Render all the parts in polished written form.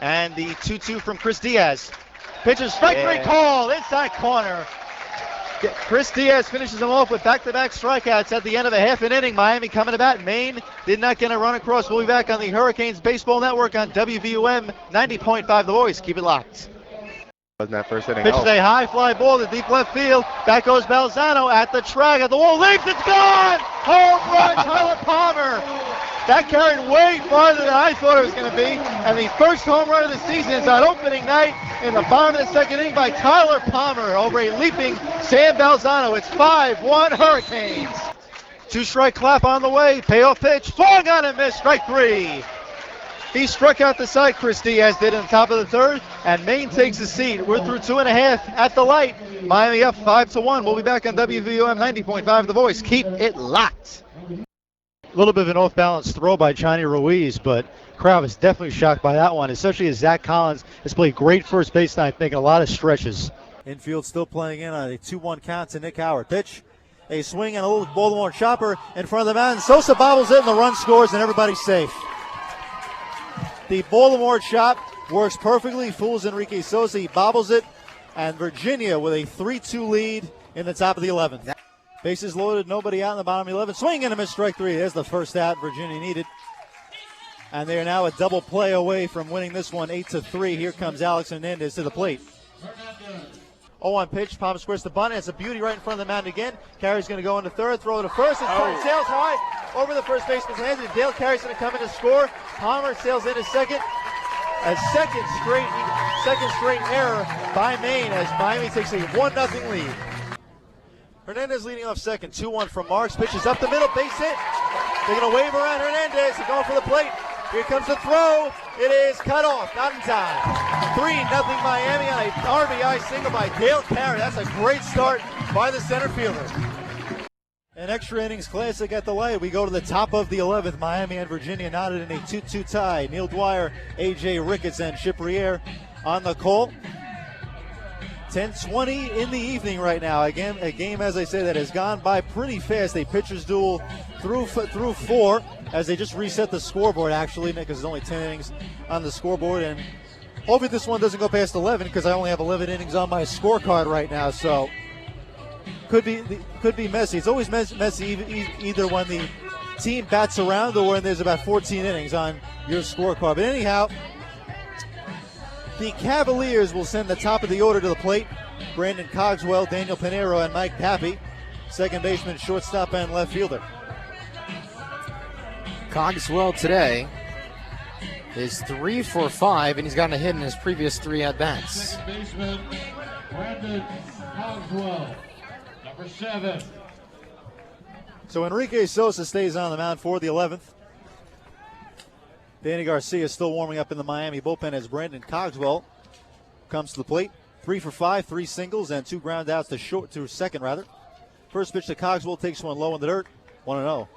And the 2-2 from Chris Diaz. Pitches strike three call, inside corner. Chris Diaz finishes him off with back-to-back strikeouts at the end of a half an inning. Miami coming to bat. Maine did not get a run across. We'll be back on the Hurricanes Baseball Network on WVUM 90.5 The Voice. Keep it locked. In that first inning. Pitches a high fly ball to deep left field. Back goes Balzano at the track. At the wall, leaps, it's gone! Home run, Tyler Palmer! That carried way farther than I thought it was going to be. And the first home run of the season is on opening night in the bottom of the second inning by Tyler Palmer over a leaping Sam Balzano. It's 5-1 Hurricanes. Two-strike clap on the way. Payoff pitch. Swung on and missed. Strike three. He struck out the side, Chris Diaz did in the top of the third, and Maine takes the seat. We're through 2.5 at the light. Miami up 5-1. We'll be back on WVUM 90.5 The Voice. Keep it locked. A little bit of an off-balance throw by Johnny Ruiz, but crowd was definitely shocked by that one, especially as Zach Collins has played great first base tonight, making a lot of stretches. Infield still playing in on a 2-1 count to Nick Howard. Pitch, a swing and a little Baltimore chopper in front of the mountain. Sosa bobbles it and the run scores and everybody's safe. The Baltimore chop works perfectly, fools Enrique Sosa. He bobbles it, and Virginia with a 3-2 lead in the top of the 11th. Bases loaded, nobody out in the bottom of the 11th. Swing and a miss, strike three. There's the first out Virginia needed. And they are now a double play away from winning this one 8-3. Here comes Alex Hernandez to the plate. 0-1 pitch, Palmer squares the bunt. It's a beauty right in front of the mound again. Carey's going to go into third, throw to first, and sails high over the first baseman's hands, and Dale Carey's going to come in to score. Palmer sails into second. A second straight error by Maine as Miami takes a 1-0 lead. Hernandez leading off second, 2-1 from Marks. Pitches up the middle, base hit. They're going to wave around Hernandez. They're going for the plate. Here comes the throw. It is cut off, not in time. 3-0 Miami on a RBI single by Dale Carey. That's a great start by the center fielder. An extra innings classic at the light. We go to the top of the 11th. Miami and Virginia knotted in a 2-2 tie. Neil Dwyer, A.J. Ricketts, and Chip Riere on the call. 10:20 in the evening right now. Again, a game, as I said, that has gone by pretty fast. A pitcher's duel through 4 as they just reset the scoreboard, actually, because there's only 10 innings on the scoreboard. And hopefully this one doesn't go past 11 because I only have 11 innings on my scorecard right now. So could be messy. It's always messy either when the team bats around or when there's about 14 innings on your scorecard. But anyhow, the Cavaliers will send the top of the order to the plate. Brandon Cogswell, Daniel Pinheiro, and Mike Pappy. Second baseman, shortstop, and left fielder. Cogswell today is 3 for 5, and he's gotten a hit in his previous 3 at-bats. Second baseman, Brandon Cogswell, number 7. So Enrique Sosa stays on the mound for the 11th. Danny Garcia is still warming up in the Miami bullpen as Brandon Cogswell comes to the plate. 3 for 5, 3 singles, and 2 ground outs to second, rather. First pitch to Cogswell, takes one low in the dirt, 1-0.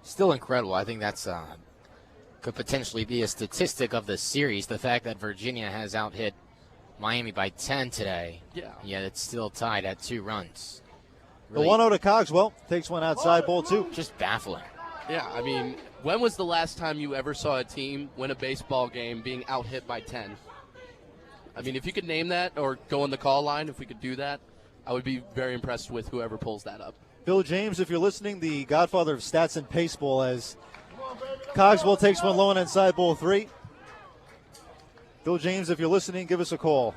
Still incredible. I think that's could potentially be a statistic of the series. The fact that Virginia has out-hit Miami by 10 today. Yeah. Yet it's still tied at 2 runs. Really, the 1-0 to Cogswell, takes one outside, ball 2. Just baffling. Yeah, I mean, when was the last time you ever saw a team win a baseball game being out-hit by 10? I mean, if you could name that or go on the call line, if we could do that, I would be very impressed with whoever pulls that up. Bill James, if you're listening, the godfather of stats and baseball, as Cogswell takes one low and inside, ball 3. Bill James, if you're listening, give us a call.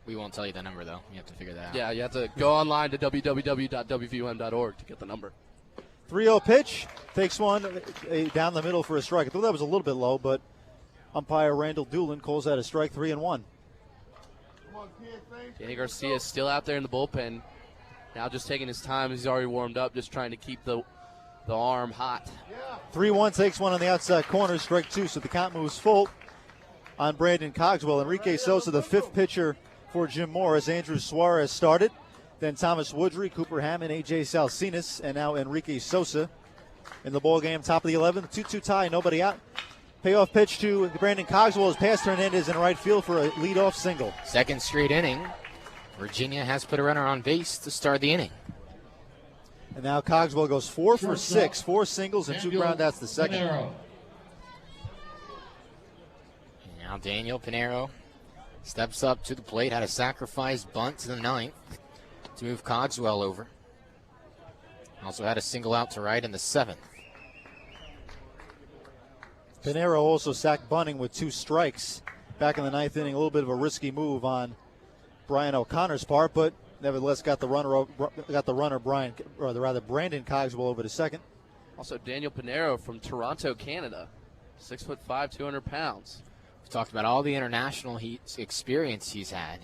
We won't tell you the number, though. You have to figure that out. Yeah, you have to go online to www.wvum.org to get the number. 3-0 pitch, takes one down the middle for a strike. I thought that was a little bit low, but umpire Randall Doolin calls that a strike, 3-1. Danny Garcia is still out there in the bullpen. Now just taking his time. He's already warmed up, just trying to keep the arm hot. 3-1, takes one on the outside corner, strike 2, so the count moves full on Brandon Cogswell. Enrique Sosa, the 5th pitcher for Jim Morris. Andrew Suarez started. Then Thomas Woodry, Cooper Hammond, A.J. Salcinas, and now Enrique Sosa in the ballgame. Top of the 11th, 2-2 tie, nobody out. Payoff pitch to Brandon Cogswell is past Hernandez in right field for a leadoff single. Second straight inning. Virginia has put a runner on base to start the inning. And now Cogswell goes 4 for 6, 4 singles and 2 groundouts the second. Pinero. Now Daniel Pinero steps up to the plate, had a sacrifice bunt to the ninth to move Cogswell over. Also had a single out to right in the seventh. Pinero also sacked bunting with 2 strikes back in the ninth inning. A little bit of a risky move on Brian O'Connor's part, but nevertheless got the runner Brandon Cogswell over to second. Also, Daniel Pinero from Toronto, Canada, 6'5", 200 pounds. We've talked about all the international experience he's had.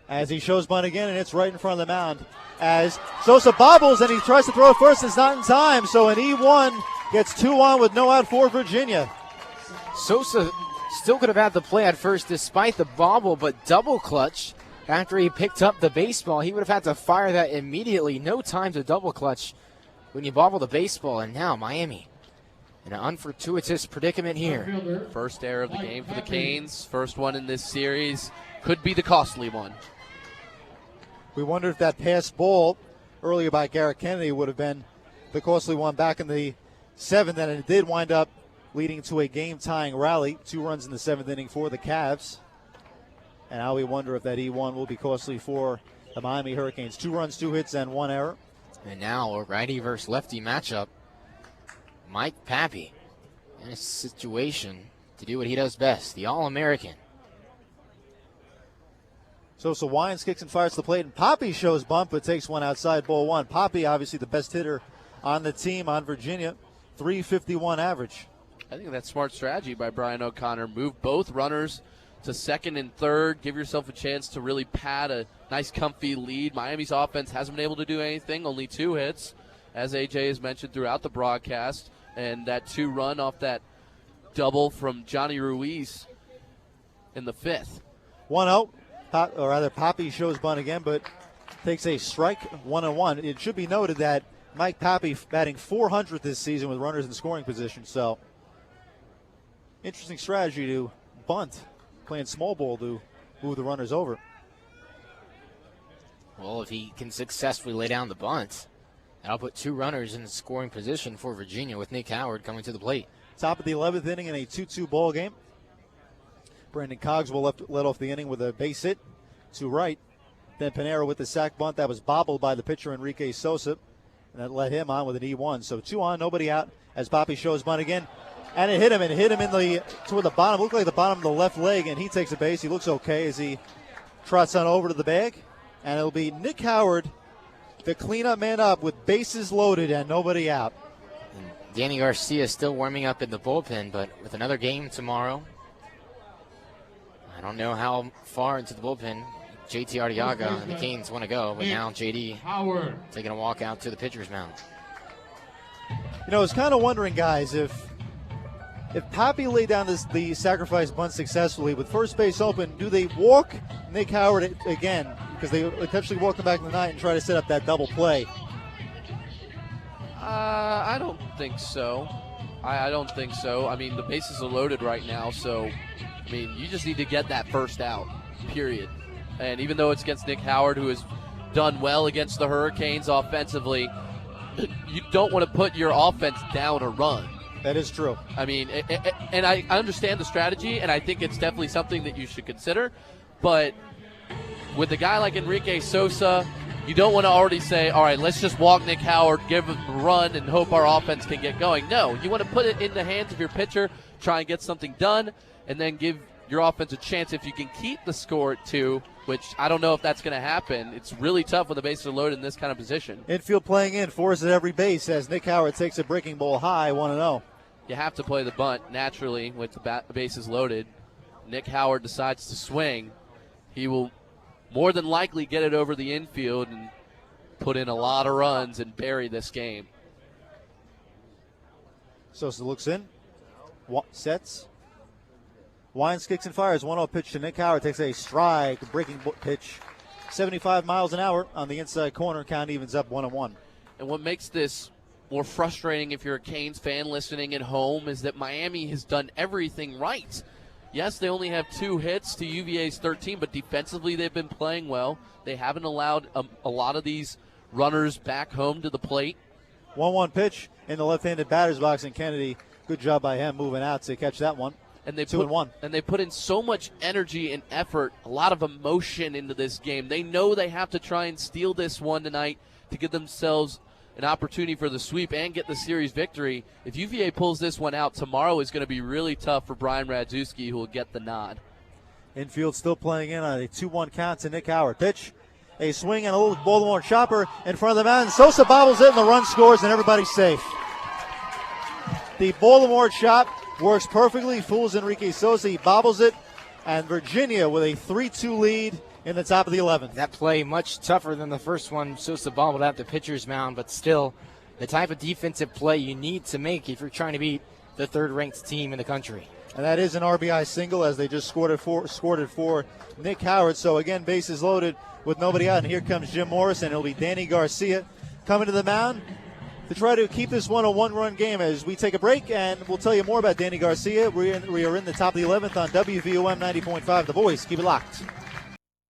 As he shows bunt again, and it's right in front of the mound. As Sosa bobbles and he tries to throw it first, it's not in time. So an E1 gets 2 on with no out for Virginia. Sosa still could have had the play at first despite the bobble, but double clutch after he picked up the baseball. He would have had to fire that immediately. No time to double clutch when you bobble the baseball. And now Miami in an unfortuitous predicament here. First error of the game for the Canes. First one in this series. Could be the costly one. We wonder if that pass ball earlier by Garrett Kennedy would have been the costly one back in the seventh, and it did wind up leading to a game-tying rally. 2 runs in the seventh inning for the Cavs. And now we wonder if that E1 will be costly for the Miami Hurricanes. 2 runs, 2 hits, and 1 error. And now a righty versus lefty matchup. Mike Pappy in a situation to do what he does best, the All-American. Sosa winds, kicks, and fires to the plate, and Pappy shows bunt but takes one outside, ball 1. Pappy, obviously the best hitter on the team on Virginia, .351 average. I think that's smart strategy by Brian O'Connor. Move both runners to second and third. Give yourself a chance to really pad a nice, comfy lead. Miami's offense hasn't been able to do anything. Only 2 hits, as AJ has mentioned throughout the broadcast. And that 2-run off that double from Johnny Ruiz in the 5th. 1-0. Pappy shows bunt again, but takes a strike, 1-1. It should be noted that Mike Pappy batting .400 this season with runners in scoring position. So, interesting strategy to bunt, playing small ball to move the runners over. Well, if he can successfully lay down the bunt, that'll put 2 runners in scoring position for Virginia with Nick Howard coming to the plate. Top of the 11th inning in a 2-2 ball game. Brandon Cogswell led off the inning with a base hit to right. Then Pinero with the sac bunt that was bobbled by the pitcher Enrique Sosa, and that led him on with an E1. So 2 on, nobody out as Pappy shows bunt again. And it hit him in toward the bottom. Looked like the bottom of the left leg, and he takes a base. He looks okay as he trots on over to the bag. And it'll be Nick Howard, the cleanup man up with bases loaded and nobody out. And Danny Garcia still warming up in the bullpen, but with another game tomorrow, I don't know how far into the bullpen JT Arriaga and the Canes want to go, but now JD Howard taking a walk out to the pitcher's mound. You know, I was kind of wondering, guys, if Pappy laid down the sacrifice bunt successfully with first base open, do they walk Nick Howard again? Because they potentially walk him back in the ninth and try to set up that double play. I don't think so. I don't think so. I mean, the bases are loaded right now, so, I mean, you just need to get that first out, period. And even though it's against Nick Howard, who has done well against the Hurricanes offensively, you don't want to put your offense down a run. That is true. I mean, and I understand the strategy, and I think it's definitely something that you should consider. But with a guy like Enrique Sosa, you don't want to already say, all right, let's just walk Nick Howard, give him a run, and hope our offense can get going. No, you want to put it in the hands of your pitcher, try and get something done, and then give your offense a chance. If you can keep the score at 2, which I don't know if that's going to happen. It's really tough when the bases are loaded in this kind of position. Infield playing in, 4s at every base as Nick Howard takes a breaking ball high, 1-0. You have to play the bunt naturally with the bases loaded. Nick Howard decides to swing. He will more than likely get it over the infield and put in a lot of runs and bury this game. Sosa looks in, sets, winds, kicks, and fires. 1-0 pitch to Nick Howard. Takes a strike, breaking pitch, 75 miles an hour on the inside corner. Count evens up 1-1. And what makes this more frustrating if you're a Canes fan listening at home is that Miami has done everything right. Yes, they only have 2 hits to UVA's 13, but defensively they've been playing well. They haven't allowed a lot of these runners back home to the plate. 1-1 pitch in the left-handed batter's box, and Kennedy, good job by him moving out to catch that one. And they 2-1. And they put in so much energy and effort, a lot of emotion into this game. They know they have to try and steal this one tonight to give themselves an opportunity for the sweep and get the series victory. If UVA pulls this one out, tomorrow is going to be really tough for Brian Radzewski, who will get the nod. Infield still playing in on a 2-1 count to Nick Howard. Pitch, a swing and a little Baltimore chopper in front of the mound. Sosa bobbles it and the run scores and everybody's safe. The Baltimore chop works perfectly, fools Enrique Sosa. He bobbles it, and Virginia with a 3-2 lead in the top of the 11th. That play much tougher than the first one. Sosa bobbled out the pitcher's mound, but still the type of defensive play you need to make if you're trying to beat the third-ranked team in the country. And that is an RBI single as they just scored it for Nick Howard. So again, bases loaded with nobody out. And here comes Jim Morris, and it'll be Danny Garcia coming to the mound to try to keep this one a one-run game as we take a break. And we'll tell you more about Danny Garcia. We are in the top of the 11th on WVOM 90.5. The Voice. Keep it locked.